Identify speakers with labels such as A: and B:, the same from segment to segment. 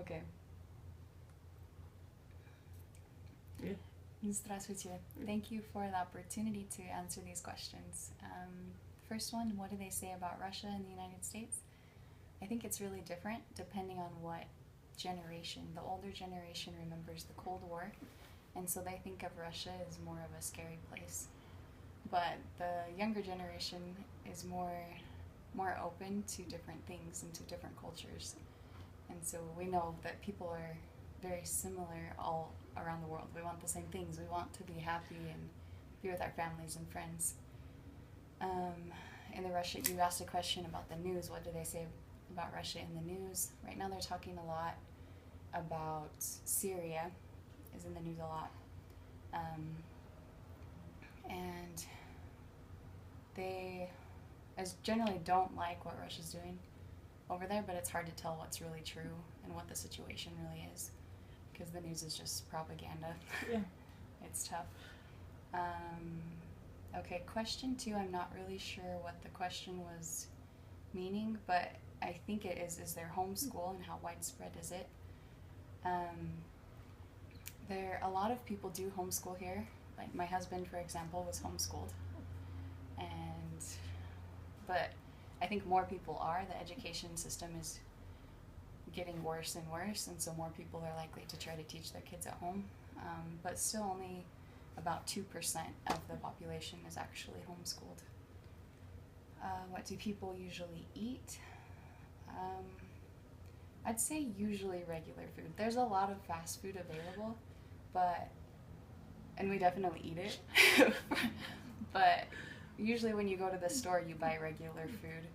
A: Okay.
B: Yeah.
A: Здравствуйте. Thank you for the opportunity to answer these questions. First one, what do they say about Russia and the United States? I think it's really different depending on what generation. The older generation remembers the Cold War, and so they think of Russia as more of a scary place. But the younger generation is more open to different things and to different cultures. And so we know that people are very similar all around the world. We want the same things. We want to be happy and be with our families and friends. In the Russia, you asked a question about the news. What do they say about Russia in the news? Right now they're talking a lot about Syria is in the news a lot. And they generally don't like what Russia's doing over there, but it's hard to tell what's really true and what the situation really is, because the news is just propaganda.
B: Yeah.
A: It's tough. Okay, question 2, I'm not really sure what the question was meaning, but I think it is there homeschool and how widespread is it? A lot of people do homeschool here. Like my husband, for example, was homeschooled. But I think more people are. The education system is getting worse and worse, and so more people are likely to try to teach their kids at home. But still only about 2% of the population is actually homeschooled. What do people usually eat? I'd say usually regular food. There's a lot of fast food available, and we definitely eat it. But usually when you go to the store, you buy regular food.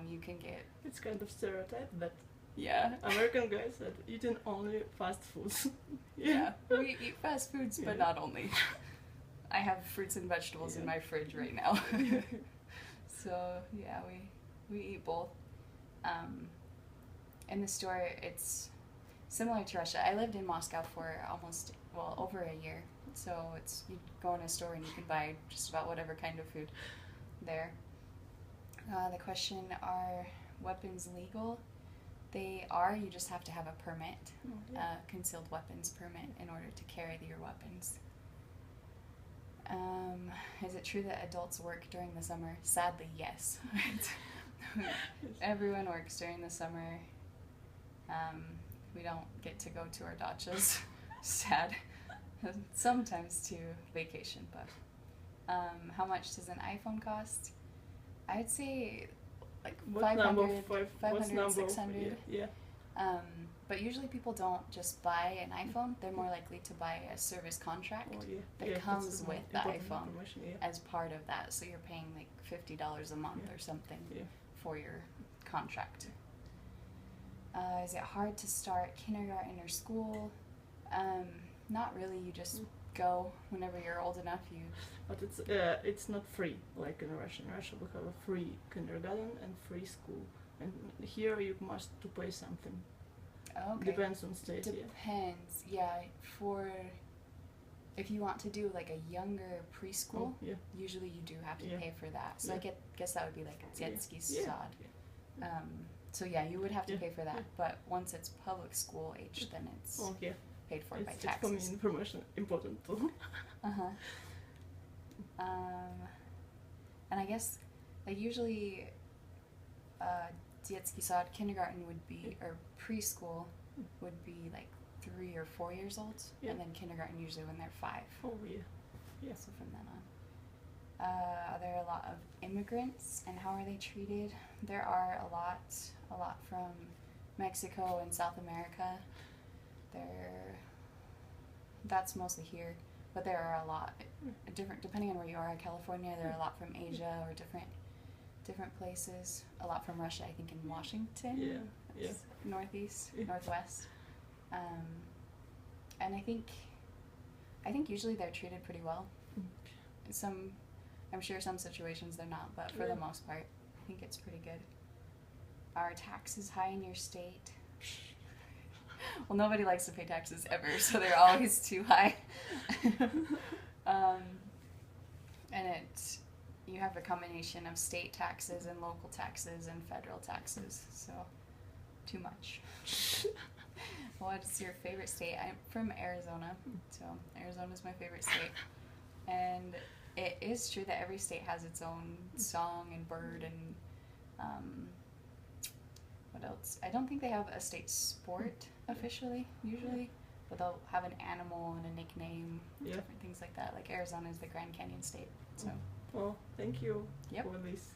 A: You can get...
B: It's kind of stereotype that
A: Yeah.
B: American guys that eating only fast foods.
A: Yeah. We eat fast foods, but
B: Yeah.
A: not only. I have fruits and vegetables in my fridge right now. So, yeah, we eat both. In the store, it's similar to Russia. I lived in Moscow for over a year. So you go in a store and you can buy just about whatever kind of food there. The question, are weapons legal? They are. You just have to have a permit, concealed weapons permit, in order to carry your weapons. Is it true that adults work during the summer? Sadly, yes. Everyone works during the summer. We don't get to go to our dachas. Sad. Sometimes to vacation, but how much does an iPhone cost? I'd say like 500, 600.
B: Yeah.
A: But usually people don't just buy an iPhone. They're more likely to buy a service contract that comes with the iPhone as part of that. So you're paying like $50 a month or something for your contract. Is it hard to start kindergarten or school? Not really. You just go whenever you're old enough.
B: But it's not free like in Russia. In Russia we have a free kindergarten and free school, and here you must to pay something.
A: Okay.
B: Depends on state.
A: Depends. Yeah. If you want to do like a younger preschool, usually you do have to pay for that. So I guess that would be like a детский сад. So you would have to pay for that. But once it's public school age, then it's paid for by taxes.
B: For me, information important too.
A: And I guess like usually детский сад, kindergarten would be, or preschool would be like 3 or 4 years old, and then kindergarten usually when they're 5.
B: Oh yeah.
A: So from then on. Are there a lot of immigrants, and how are they treated? There are a lot from Mexico and South America. That's mostly here, but there are a lot different depending on where you are. In California, there are a lot from Asia or different places. A lot from Russia, I think, in Washington. Northeast, northwest. And I think usually they're treated pretty well. I'm sure some situations they're not, but for the most part, I think it's pretty good. Are taxes high in your state? Well, nobody likes to pay taxes ever, so they're always too high. And you have a combination of state taxes and local taxes and federal taxes, so too much. what's your favorite state? I'm from Arizona, so Arizona's my favorite state. And it is true that every state has its own song and bird and what else? I don't think they have a state sport officially, usually, but they'll have an animal and a nickname, different things like that. Like Arizona is the Grand Canyon state, so.
B: Well, thank you
A: Yep.
B: for this